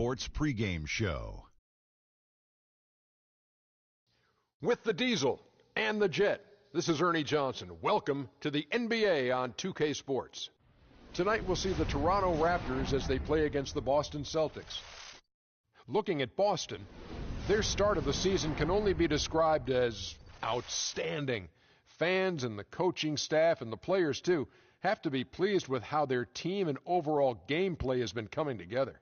Sports pregame show. With the Diesel and the Jet, this is Ernie Johnson. Welcome to the NBA on 2K Sports. Tonight we'll see the Toronto Raptors as they play against the Boston Celtics. Looking at Boston, their start of the season can only be described as outstanding. Fans and the coaching staff and the players too have to be pleased with how their team and overall gameplay has been coming together.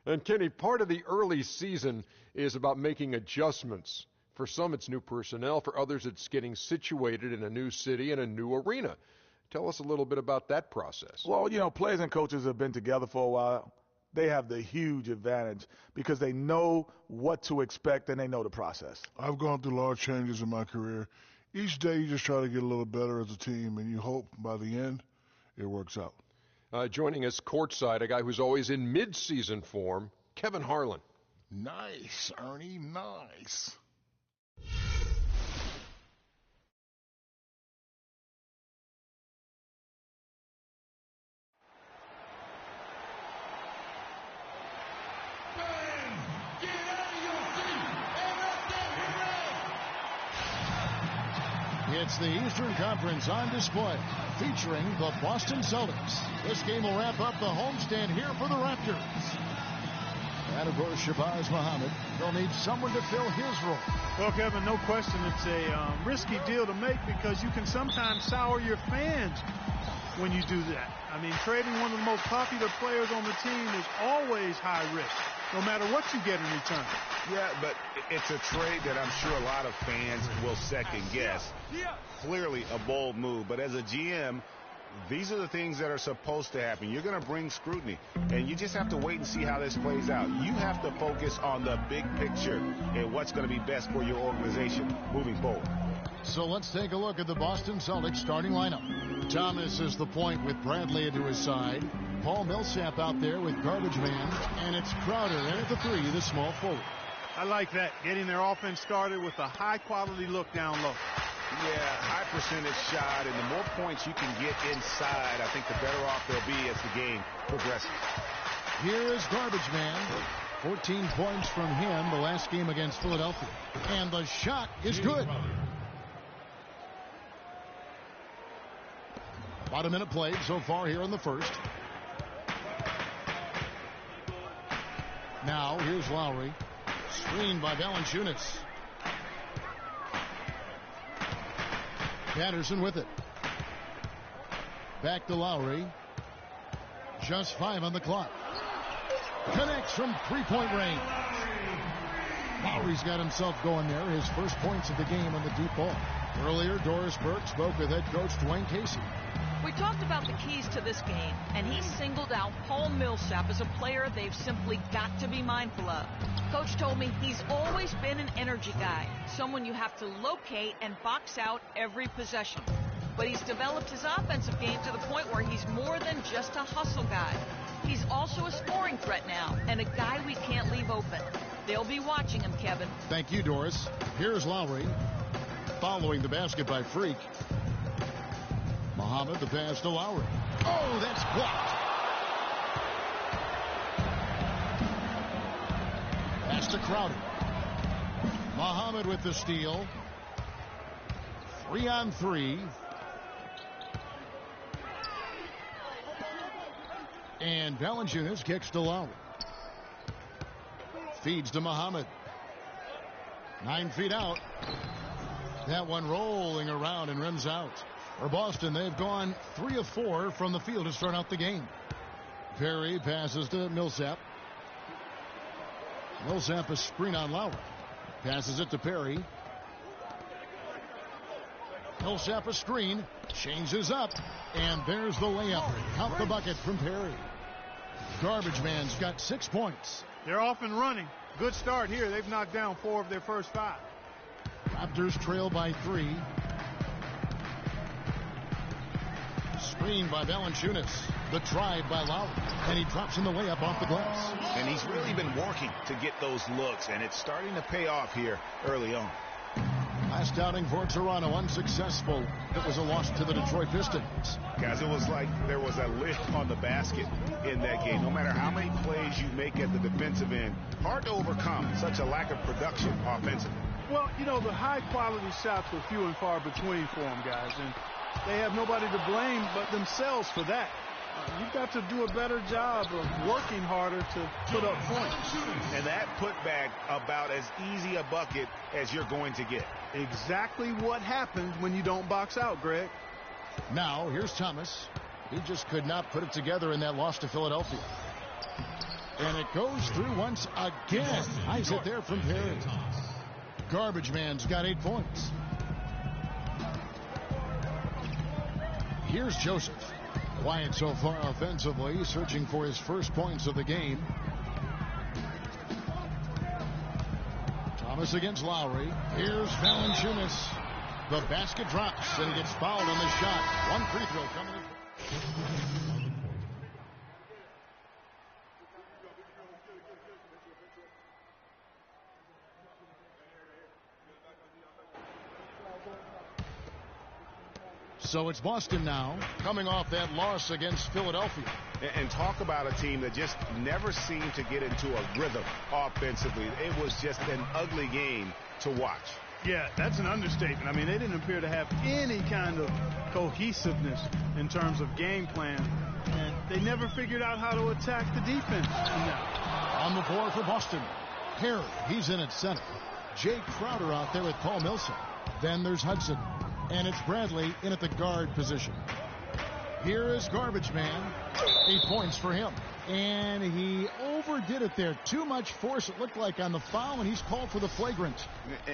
And Kenny, part of the early season is about making adjustments. For some, it's new personnel. For others, it's getting situated in a new city and a new arena. Tell us a little bit about that process. Well, players and coaches have been together for a while. They have the huge advantage because they know what to expect and they know the process. I've gone through large changes in my career. Each day you just try to get a little better as a team, and you hope by the end it works out. Joining us courtside, a guy who's always in mid-season form, Kevin Harlan. Nice, Ernie, nice. It's the Eastern Conference on display, featuring the Boston Celtics. This game will wrap up the homestand here for the Raptors. And, of course, Shabazz Muhammad. They'll need someone to fill his role. Well, Kevin, no question it's a risky deal to make because you can sometimes sour your fans when you do that. I mean, trading one of the most popular players on the team is always high risk, no matter what you get in return. Yeah, but it's a trade that I'm sure a lot of fans will second guess. Clearly a bold move, but as a GM, these are the things that are supposed to happen. You're going to bring scrutiny, and you just have to wait and see how this plays out. You have to focus on the big picture and what's going to be best for your organization moving forward. So let's take a look at the Boston Celtics starting lineup. Thomas is the point with Bradley to his side. Paul Millsap out there with Garbage Man, and it's Crowder in at the three, the small forward. I like that, getting their offense started with a high-quality look down low. Yeah, high percentage shot, and the more points you can get inside, I think the better off they'll be as the game progresses. Here is Garbage Man. 14 points from him the last game against Philadelphia. And the shot is good. About a minute played so far here in the first. Now, here's Lowry. Screened by Valanciunas. Patterson with it. Back to Lowry. Just 5 on the clock. Connects from three-point range. Lowry's got himself going there. His first points of the game on the deep ball. Earlier, Doris Burke spoke with head coach Dwayne Casey. We talked about the keys to this game, and he singled out Paul Millsap as a player they've simply got to be mindful of. Coach told me he's always been an energy guy, someone you have to locate and box out every possession. But he's developed his offensive game to the point where he's more than just a hustle guy. He's also a scoring threat now, and a guy we can't leave open. They'll be watching him, Kevin. Thank you, Doris. Here's Lowry, following the basket by Freak. Muhammad, the pass to Lowry. Oh, that's blocked. Pass to Crowder. Muhammad with the steal. 3-on-3. And Valanciunas kicks to Lowry. Feeds to Muhammad. 9 feet out. That one rolling around and rims out. For Boston, they've gone 3 of 4 from the field to start out the game. Perry passes to Millsap. Millsap a screen on Lowry. Passes it to Perry. Millsap a screen. Changes up. And there's the layup. Count the bucket from Perry. Garbage Man's got 6 points. They're off and running. Good start here. They've knocked down 4 of their first 5. Raptors trail by 3. Screen by Valanciunas. The drive by Lowry. And he drops in the layup off the glass. And he's really been working to get those looks, and it's starting to pay off here early on. Last outing for Toronto, unsuccessful. It was a loss to the Detroit Pistons. Guys, it was like there was a lid on the basket in that game. No matter how many plays you make at the defensive end, hard to overcome such a lack of production offensively. Well, you know, the high-quality shots were few and far between for them, guys, and they have nobody to blame but themselves for that. You've got to do a better job of working harder to put up points. And that putback about as easy a bucket as you're going to get. Exactly what happens when you don't box out, Greg. Now, here's Thomas. He just could not put it together in that loss to Philadelphia. And it goes through once again. Nice hit there from Perry. Garbage man's got 8 points. Here's Joseph. Quiet so far offensively, searching for his first points of the game. Thomas against Lowry. Here's Valanciunas. The basket drops, and he gets fouled on the shot. One free throw coming in. So it's Boston now, coming off that loss against Philadelphia. And talk about a team that just never seemed to get into a rhythm offensively. It was just an ugly game to watch. Yeah, that's an understatement. I mean, they didn't appear to have any kind of cohesiveness in terms of game plan, and they never figured out how to attack the defense. On the floor for Boston, Perry, he's in at center. Jay Crowder out there with Paul Millsap. Then there's Hudson. And it's Bradley in at the guard position. Here is Garbage Man. 8 points for him. And he overdid it there. Too much force, it looked like, on the foul, and he's called for the flagrant.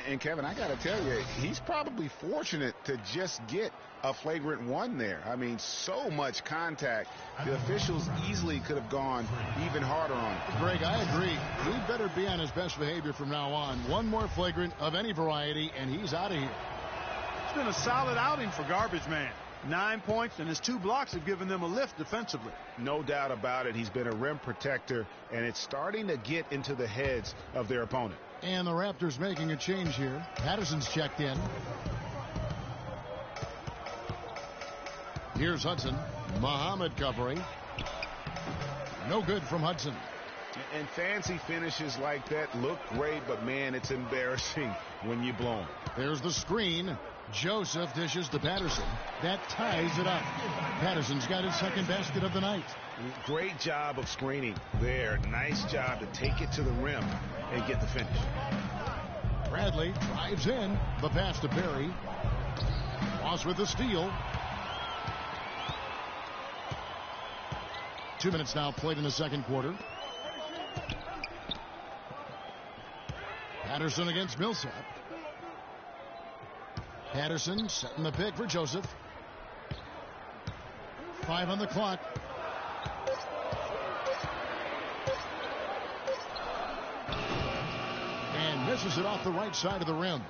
And Kevin, I got to tell you, he's probably fortunate to just get a flagrant one there. I mean, so much contact. The officials easily could have gone even harder on it. Greg, I agree. He better be on his best behavior from now on. One more flagrant of any variety, and he's out of here. It's been a solid outing for Garbage Man. 9 points, and his 2 blocks have given them a lift defensively. No doubt about it. He's been a rim protector, and it's starting to get into the heads of their opponent. And the Raptors making a change here. Patterson's checked in. Here's Hudson. Muhammad covering. No good from Hudson. And fancy finishes like that look great, but, man, it's embarrassing when you blow them. There's the screen. Joseph dishes to Patterson. That ties it up. Patterson's got his second basket of the night. Great job of screening there. Nice job to take it to the rim and get the finish. Bradley drives in. The pass to Perry. Ross with the steal. 2 minutes now played in the second quarter. Patterson against Millsap. Patterson setting the pick for Joseph. 5 on the clock. And misses it off the right side of the rim.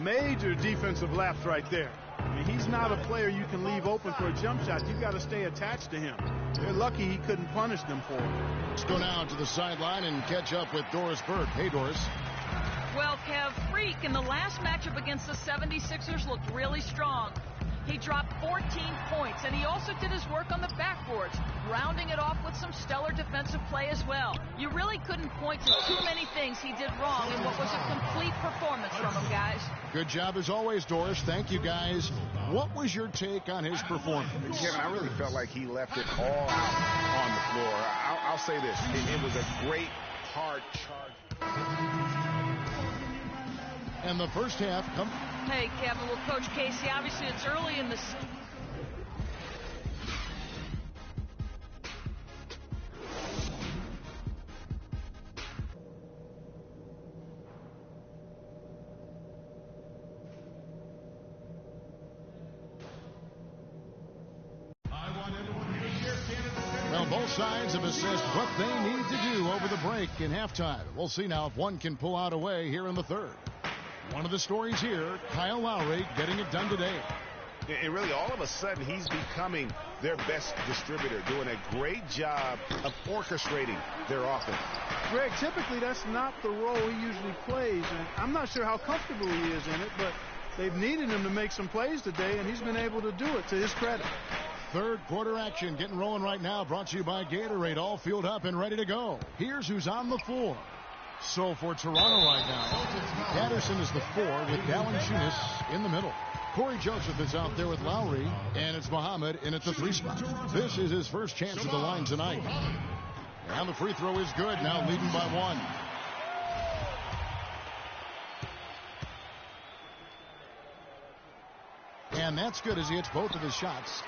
Major defensive lapse right there. I mean, he's not a player you can leave open for a jump shot. You've got to stay attached to him. They're lucky he couldn't punish them for it. Let's go now to the sideline and catch up with Doris Burke. Hey, Doris. Well, Kev, Freak in the last matchup against the 76ers looked really strong. He dropped 14 points, and he also did his work on the backboards, rounding it off with some stellar defensive play as well. You really couldn't point to too many things he did wrong in what was a complete performance from him, guys. Good job as always, Doris. Thank you, guys. What was your take on his performance? Kevin, I really felt like he left it all out on the floor. I'll say this. It was a great, hard charge. And the first half come. Hey, Kevin, well, Coach Casey, obviously it's early in the... Well, both sides have assessed what they need to do over the break in halftime. We'll see now if one can pull out a way here in the third. One of the stories here, Kyle Lowry getting it done today. And really, all of a sudden, he's becoming their best distributor, doing a great job of orchestrating their offense. Greg, typically that's not the role he usually plays, and I'm not sure how comfortable he is in it, but They've needed him to make some plays today, and he's been able to do it to his credit. Third quarter action getting rolling right now. Brought to you by Gatorade. All fueled up and ready to go. Here's who's on the floor. So for Toronto right now, Patterson is the 4 with Valanciunas in the middle. Corey Joseph is out there with Lowry, and it's Muhammad in at the 3 spot. This is his first chance at the line tonight. And the free throw is good, now leading by 1. And that's good as he hits both of his shots.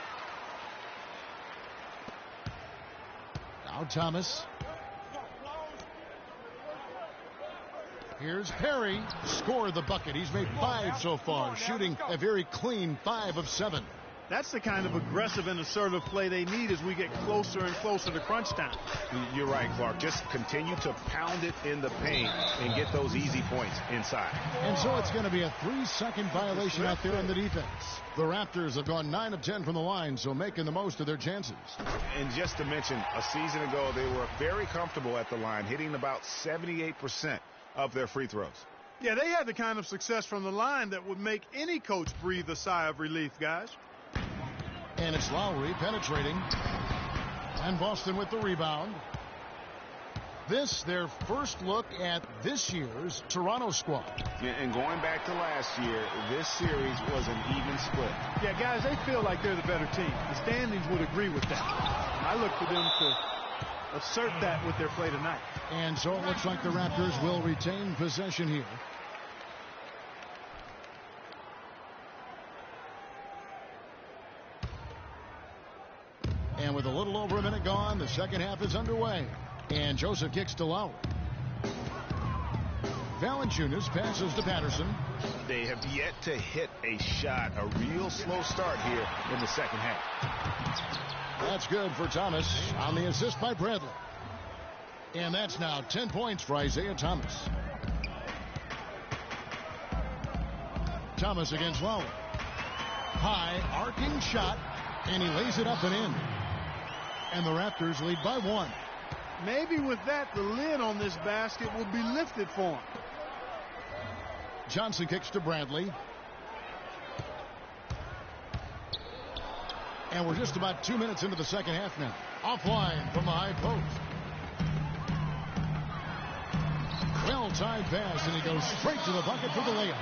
Now Thomas. Here's Perry. Score the bucket. He's made 5 so far, shooting a very clean 5 of 7. That's the kind of aggressive and assertive play they need as we get closer and closer to crunch time. You're right, Clark. Just continue to pound it in the paint and get those easy points inside. And so it's going to be a 3-second violation out there on the defense. The Raptors have gone 9 of 10 from the line, so making the most of their chances. And just to mention, a season ago, they were very comfortable at the line, hitting about 78% of their free throws. Yeah, they had the kind of success from the line that would make any coach breathe a sigh of relief, guys. And it's Lowry penetrating. And Boston with the rebound. This, their first look at this year's Toronto squad. And going back to last year, this series was an even split. Yeah, guys, they feel like they're the better team. The standings would agree with that. I look for them to assert that with their play tonight. And so it looks like the Raptors will retain possession here. And with a little over a minute gone, the second half is underway. And Joseph kicks to Lowry. Valanciunas passes to Patterson. They have yet to hit a shot. A real slow start here in the second half. That's good for Thomas on the assist by Bradley. And that's now 10 points for Isaiah Thomas. Thomas against Lowry. High arcing shot, and he lays it up and in. And the Raptors lead by 1. Maybe with that, the lid on this basket will be lifted for him. Johnson kicks to Bradley. And we're just about 2 minutes into the second half now. Offline from the high post. Well-timed pass, and he goes straight to the bucket for the layup.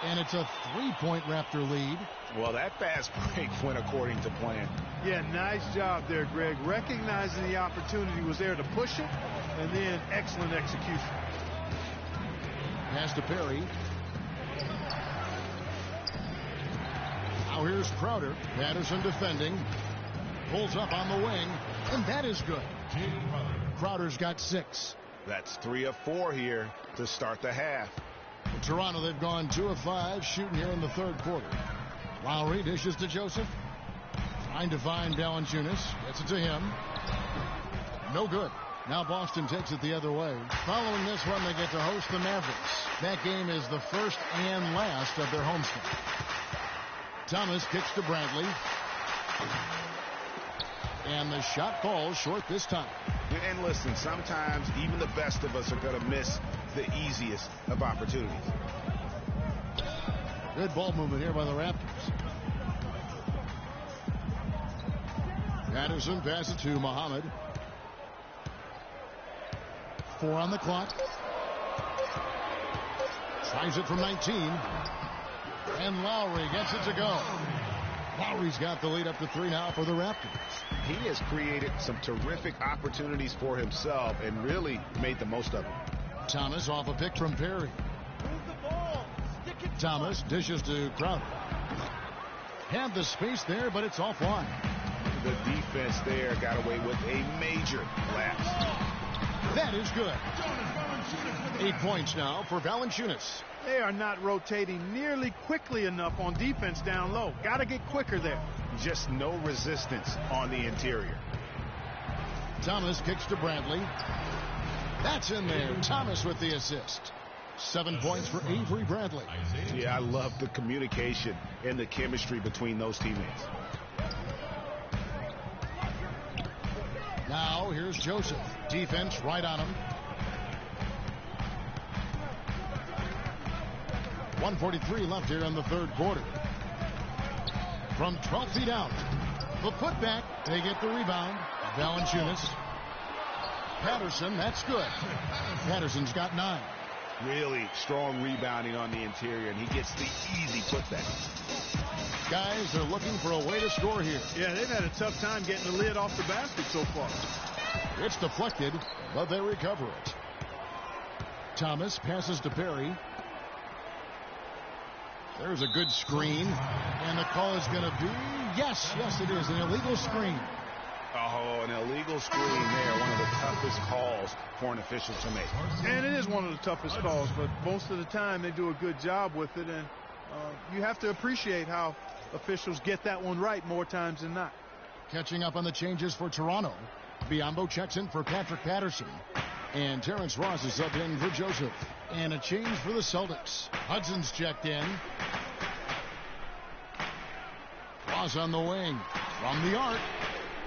And it's a 3-point Raptor lead. Well, that fast break went according to plan. Yeah, nice job there, Greg. Recognizing the opportunity was there to push it, and then excellent execution. Pass to Perry. Now here's Crowder. Patterson defending. Pulls up on the wing, and that is good. Crowder's got 6. That's 3 of 4 here to start the half. In Toronto, they've gone 2 of 5 shooting here in the third quarter. Lowry dishes to Joseph. Trying to find Valanciunas. Gets it to him. No good. Now Boston takes it the other way. Following this one, they get to host the Mavericks. That game is the first and last of their homestand. Thomas kicks to Bradley. And the shot falls short this time. And listen, sometimes even the best of us are going to miss the easiest of opportunities. Good ball movement here by the Raptors. Patterson passes to Muhammad. 4 on the clock. Tries it from 19. And Lowry gets it to go. Lowry's got the lead up to 3 now for the Raptors. He has created some terrific opportunities for himself and really made the most of them. Thomas off a pick from Perry. Thomas dishes to Crowder. Had the space there, but it's offline. The defense there got away with a major lapse. That is good. 8 points now for Valanciunas. They are not rotating nearly quickly enough on defense down low. Got to get quicker there. Just no resistance on the interior. Thomas kicks to Bradley. That's in there. Thomas with the assist. 7 points for Avery Bradley. Yeah, I love the communication and the chemistry between those teammates. Now here's Joseph. Defense right on him. 1:43 left here in the third quarter. From 12 feet out, the putback, they get the rebound. Valanciunas. Patterson, that's good. Patterson's got 9. Really strong rebounding on the interior, and he gets the easy putback. Guys are looking for a way to score here. Yeah, they've had a tough time getting the lid off the basket so far. It's deflected, but they recover it. Thomas passes to Perry. There's a good screen, and the call is going to be, yes, it is, an illegal screen. Oh, an illegal screen there, one of the toughest calls for an official to make. And it is one of the toughest calls, but most of the time they do a good job with it, and you have to appreciate how officials get that one right more times than not. Catching up on the changes for Toronto. Biyombo checks in for Patrick Patterson. And Terrence Ross is up in for Joseph. And a change for the Celtics. Hudson's checked in. Ross on the wing. From the arc.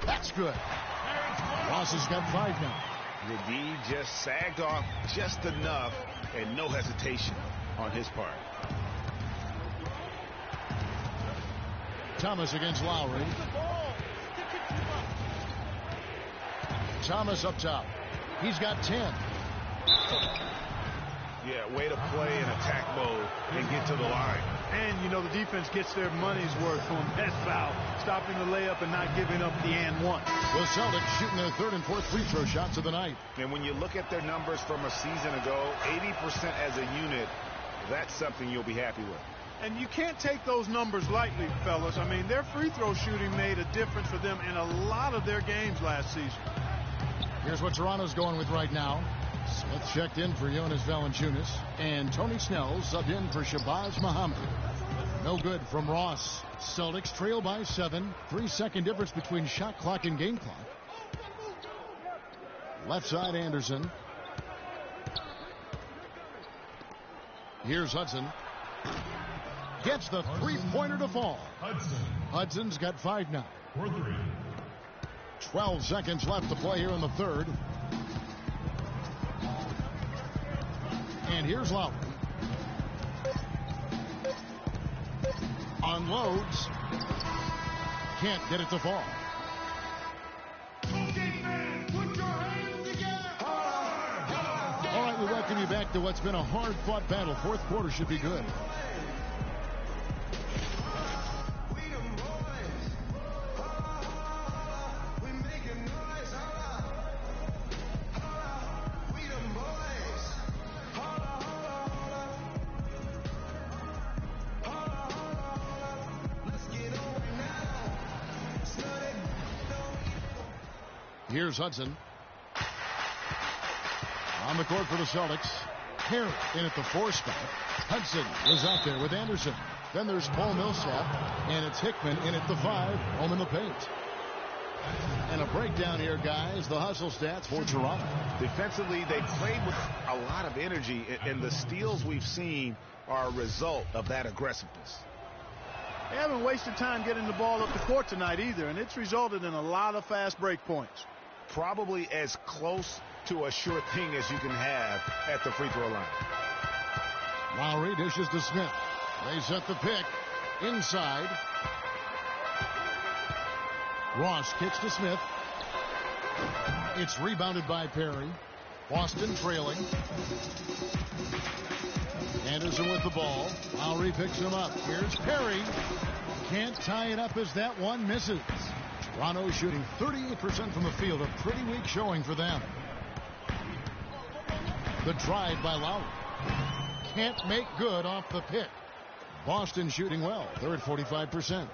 That's good. Ross has got 5 now. The D just sagged off just enough, and no hesitation on his part. Thomas against Lowry. Thomas up top. He's got 10. Yeah, way to play in attack mode and get to the line. And, you know, the defense gets their money's worth on that foul, stopping the layup and not giving up the and one. The Celtics shooting their 3rd and 4th free throw shots of the night. And when you look at their numbers from a season ago, 80% as a unit, that's something you'll be happy with. And you can't take those numbers lightly, fellas. I mean, their free throw shooting made a difference for them in a lot of their games last season. Here's what Toronto's going with right now. Smith checked in for Jonas Valanciunas. And Tony Snell subbed in for Shabazz Muhammad. No good from Ross. Celtics trail by 7. 3-second difference between shot clock and game clock. Left side Anderson. Here's Hudson. Gets the three-pointer to fall. Hudson's got 5 now. 12 seconds left to play here in the third. And here's Lowry. Unloads. Can't get it to fall. All right, we welcome you back to what's been a hard-fought battle. Fourth quarter should be good. Here's Hudson. On the court for the Celtics. Perry in at the 4 spot. Hudson is out there with Anderson. Then there's Paul Millsap. And it's Hickman in at the 5. Home in the paint. And a breakdown here, guys. The hustle stats for Toronto. Defensively, they played with a lot of energy. And the steals we've seen are a result of that aggressiveness. They haven't wasted time getting the ball up the court tonight either. And it's resulted in a lot of fast break points. Probably as close to a sure thing as you can have at the free throw line. Lowry dishes to Smith. They set the pick inside. Ross kicks to Smith. It's rebounded by Perry. Boston trailing. Anderson with the ball. Lowry picks him up. Here's Perry. Can't tie it up as that one misses. Toronto shooting 38% from the field. A pretty weak showing for them. The drive by Lowry. Can't make good off the pick. Boston shooting well. They're at 45%.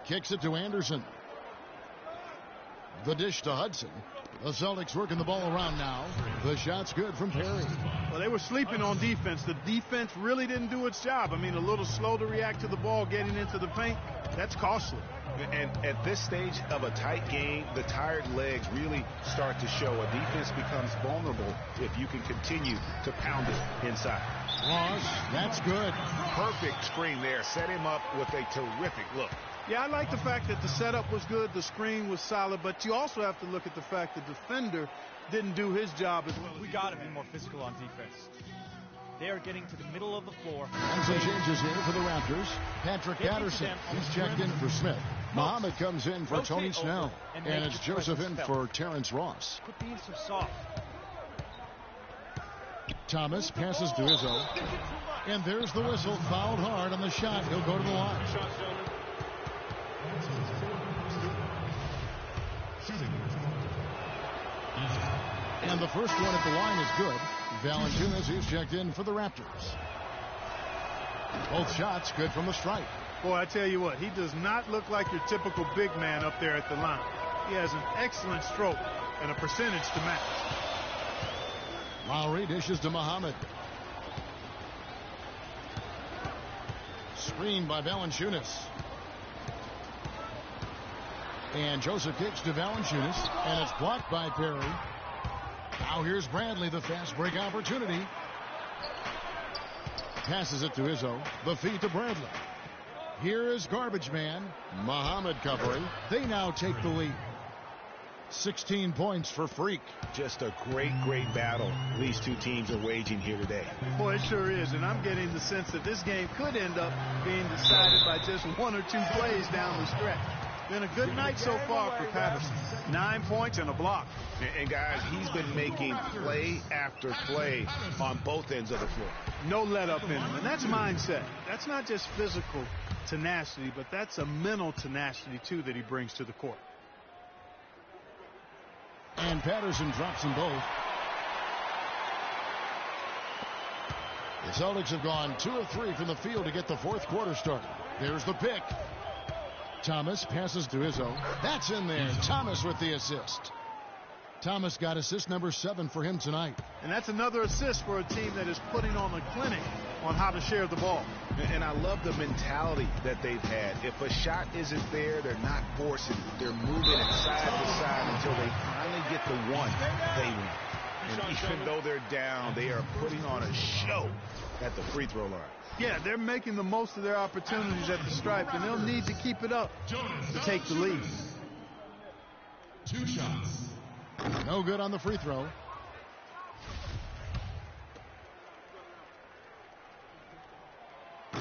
Kicks it to Anderson. The dish to Hudson. The Celtics working the ball around now. The shot's good from Perry. Well, they were sleeping on defense. The defense really didn't do its job. I mean, a little slow to react to the ball getting into the paint. That's costly. And at this stage of a tight game, the tired legs really start to show. A defense becomes vulnerable if you can continue to pound it inside. Ross, that's good. Perfect screen there. Set him up with a terrific look. Yeah, I like the fact that the setup was good, the screen was solid, but you also have to look at the fact the defender didn't do his job as well. We got to be more physical on defense. They are getting to the middle of the floor. And some changes here for the Raptors. Patrick Patterson, he's checked in for Smith. Muhammad comes in for Tony Snell. And it's Joseph in for Terrence Ross. Quit being so soft. Thomas passes to Izzo. And there's the whistle. Fouled hard on the shot. He'll go to the line. And the first one at the line is good. Valanciunas, he's checked in for the Raptors. Both shots good from the stripe. Boy, I tell you what, he does not look like your typical big man up there at the line. He has an excellent stroke and a percentage to match. Lowry dishes to Muhammad. Screen by Valanciunas. And Joseph kicks to Valanciunas, and it's blocked by Perry. Now here's Bradley, the fast break opportunity. Passes it to Izzo. The feed to Bradley. Here is Garbage Man. Muhammad covering. They now take the lead. 16 points for Freak. Just a great battle these two teams are waging here today. Boy, it sure is, and I'm getting the sense that this game could end up being decided by just 1 or 2 plays down the stretch. Been a good night so far for Patterson. 9 points and a block. And guys, he's been making play after play on both ends of the floor. No let up in him, and that's mindset. That's not just physical tenacity, but that's a mental tenacity too that he brings to the court. And Patterson drops them both. The Celtics have gone 2 of 3 from the field to get the fourth quarter started. There's the pick. Thomas passes to Izzo. That's in there. Thomas with the assist. Thomas got assist number 7 for him tonight. And that's another assist for a team that is putting on a clinic on how to share the ball. And I love the mentality that they've had. If a shot isn't there, they're not forcing it. They're moving it side to side until they finally get the one they want. And even though they're down, they are putting on a show at the free throw line. Yeah, they're making the most of their opportunities at the stripe, and they'll need to keep it up to take the lead. 2 shots. No good on the free throw.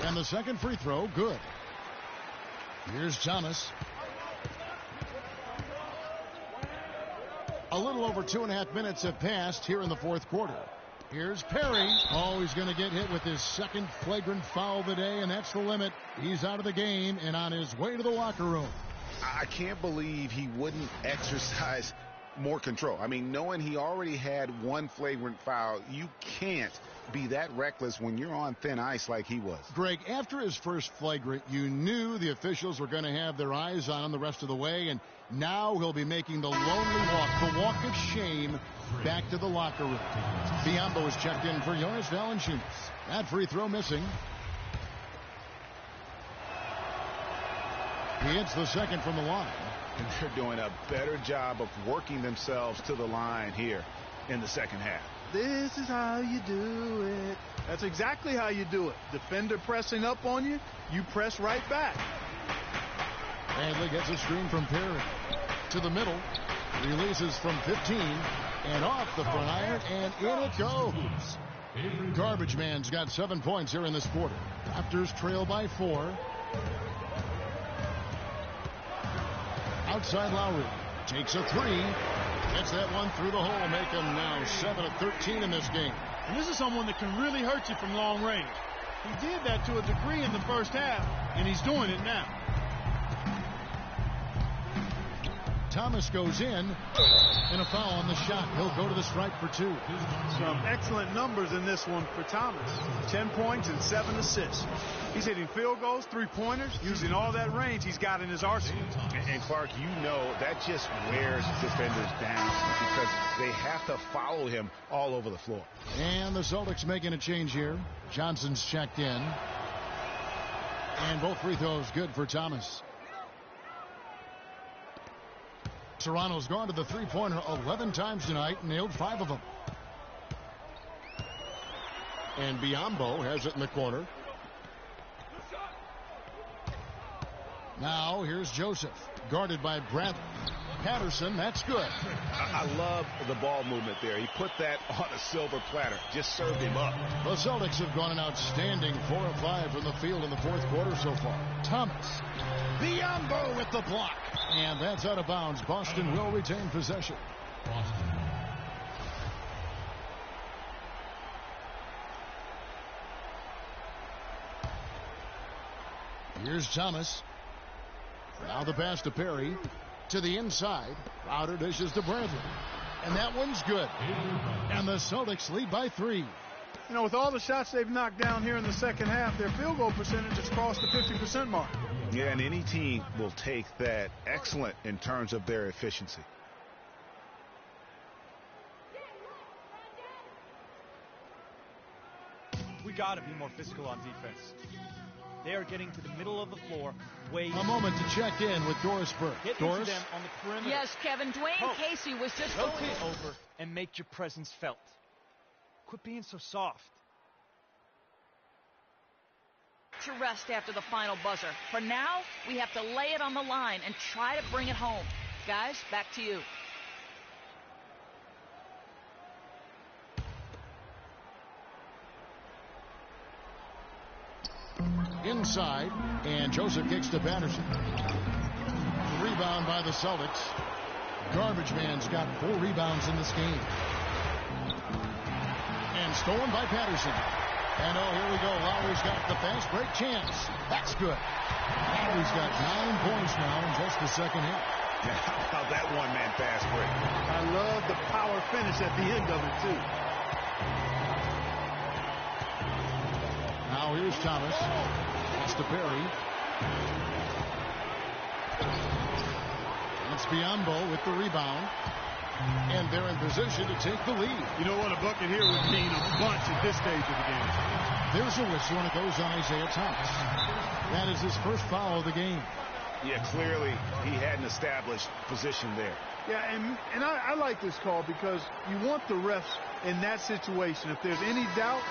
And the second free throw, good. Here's Thomas. A little over 2.5 minutes have passed here in the fourth quarter. Here's Perry. Oh, he's going to get hit with his second flagrant foul of the day, and that's the limit. He's out of the game and on his way to the locker room. I can't believe he wouldn't exercise more control. I mean, knowing he already had 1 flagrant foul, you can't be that reckless when you're on thin ice like he was. Greg, after his first flagrant, you knew the officials were going to have their eyes on him the rest of the way, and now he'll be making the lonely walk, the walk of shame, back to the locker room. Biombo is checked in for Jonas Valanciunas. That free throw missing. He hits the second from the line. And they're doing a better job of working themselves to the line here in the second half. This is how you do it. That's exactly how you do it. Defender pressing up on you, you press right back. Bradley gets a screen from Perry. To the middle. Releases from 15. And off the front iron. And in it goes. Garbage Man's got 7 points here in this quarter. Raptors trail by 4. Outside Lowry. Takes a 3. Gets that one through the hole. Make him now 7 of 13 in this game. And this is someone that can really hurt you from long range. He did that to a degree in the first half, and he's doing it now. Thomas goes in, and a foul on the shot. He'll go to the stripe for 2. Some excellent numbers in this one for Thomas. 10 points and 7 assists. He's hitting field goals, 3-pointers, using all that range he's got in his arsenal. And Clark, you know that just wears defenders down because they have to follow him all over the floor. And the Celtics making a change here. Johnson's checked in. And both free throws good for Thomas. Toronto's gone to the three-pointer 11 times tonight, nailed 5 of them. And Biombo has it in the corner. Now here's Joseph, guarded by Bradley. Patterson, that's good. I love the ball movement there. He put that on a silver platter. Just served him up. The Celtics have gone an outstanding 4 of 5 from the field in the fourth quarter so far. Thomas. Biombo with the block. And that's out of bounds. Boston will retain possession. Here's Thomas. Now the pass to Perry. To the inside. Crowder dishes to Bradley. And that one's good. And the Celtics lead by 3. You know, with all the shots they've knocked down here in the second half, their field goal percentage has crossed the 50% mark. Yeah, and any team will take that. Excellent in terms of their efficiency. We got to be more physical on defense. They are getting to the middle of the floor way. A moment to check in with Doris Burke. Get Doris? into them on the perimeter. Yes, Kevin. Dwayne Casey was just rotate over and make your presence felt. Quit being so soft. To rest after the final buzzer. For now, we have to lay it on the line and try to bring it home. Guys, back to you. Inside, and Joseph kicks to Patterson. Rebound by the Celtics. Garbage Man's got 4 rebounds in this game. And stolen by Patterson. And oh, here we go. Lowry's got the fast break chance. That's good. Lowry's got 9 points now in just the second half. How about that one-man fast break? I love the power finish at the end of it, too. Now here's Thomas. Pass to Perry. It's Biombo with the rebound. And they're in position to take the lead. You know what? A bucket here would mean a bunch at this stage of the game. There's a whistle, and it goes on Isaiah Thomas. That is his first foul of the game. Yeah, clearly he hadn't established position there. Yeah, and I like this call because you want the refs in that situation. If there's any doubt,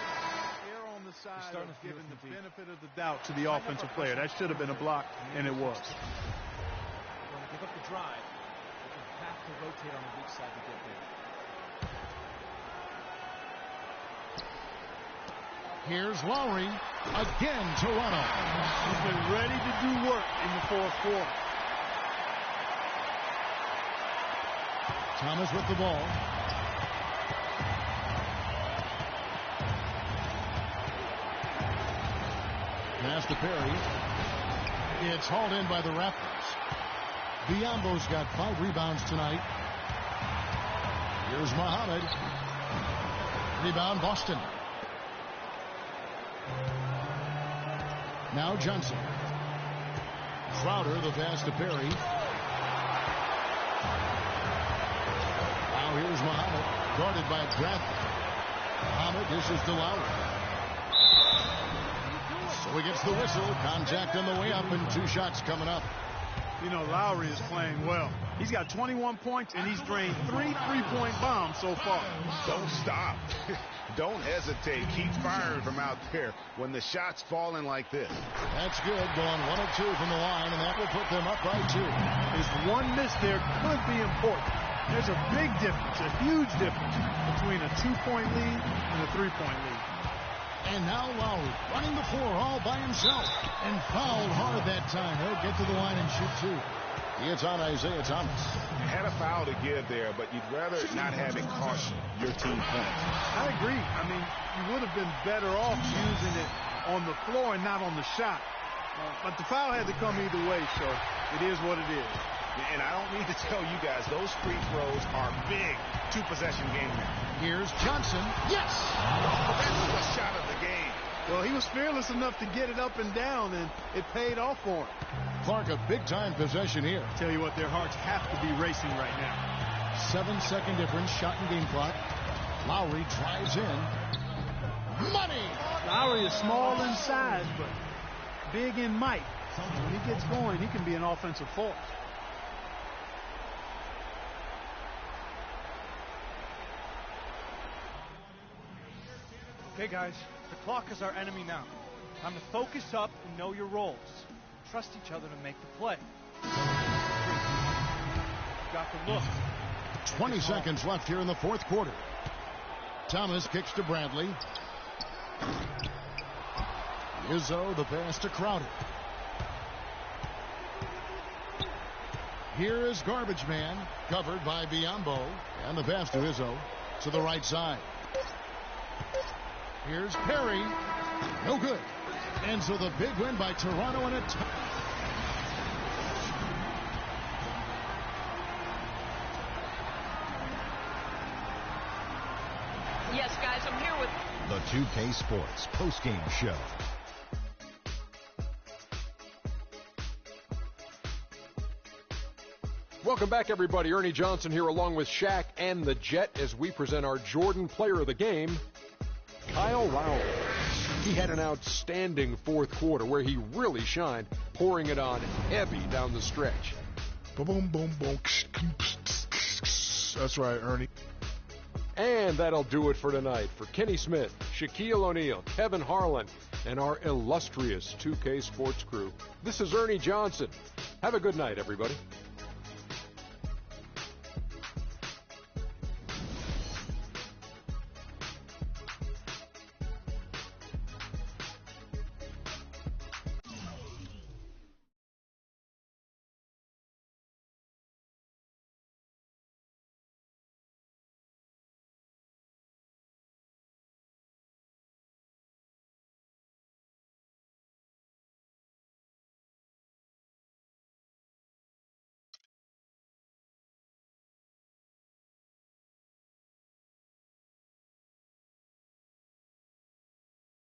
err on the side of giving the benefit of the doubt to the offensive player. That should have been a block, and it was. When they give up the drive, they have to rotate on the weak side to get there. Here's Lowry. Again, Toronto. He's been ready to do work in the fourth quarter. Thomas with the ball. Pass to Perry. It's hauled in by the Raptors. Biombo's got 5 rebounds tonight. Here's Muhammad. Rebound, Boston. Now Johnson. Crowder, the pass to Perry. Now here's Muhammad, guarded by Bradley. Muhammad dishes to Lowry. So he gets the whistle. Contact on the way up, and 2 shots coming up. You know, Lowry is playing well. He's got 21 points, and he's drained 3 3-point bombs so far. Don't stop. Don't hesitate. Keep firing from out there when the shot's falling like this. That's good. Going 1 of 2 from the line, and that will put them up by 2. His one miss there could be important. There's a big difference, a huge difference between a 2-point lead and a 3-point lead. And now Lowry running the floor all by himself and fouled hard that time. He'll get to the line and shoot 2. It's on Isaiah Thomas. Had a foul to give there, but you'd rather not have it cost your team points. I agree. I mean, you would have been better off using it on the floor and not on the shot. But the foul had to come either way, so it is what it is. And I don't need to tell you guys, those free throws are big 2-possession game now. Here's Johnson. Yes! That's the shot of the game. Well, he was fearless enough to get it up and down, and it paid off for him. Clark, a big-time possession here. Tell you what, their hearts have to be racing right now. 7-second difference, shot and game clock. Lowry drives in. Money! Lowry is small in size, but big in might. When he gets going, he can be an offensive force. Okay, guys, the clock is our enemy now. Time to focus up and know your roles. Trust each other to make the play. got the look. 20 seconds left here in the fourth quarter. Thomas kicks to Bradley. Izzo, the pass to Crowder. Here is Garbage Man, covered by Biyombo, and the pass to Izzo to the right side. Here's Perry. No good. And so the big win by Toronto in a Yes, guys, I'm here with The 2K Sports postgame show. Welcome back, everybody. Ernie Johnson here along with Shaq and the Jet as we present our Jordan Player of the Game, Kyle Lowry. He had an outstanding fourth quarter where he really shined, pouring it on heavy down the stretch. Boom, boom, boom. That's right, Ernie. And that'll do it for tonight. For Kenny Smith, Shaquille O'Neal, Kevin Harlan, and our illustrious 2K Sports crew, this is Ernie Johnson. Have a good night, everybody.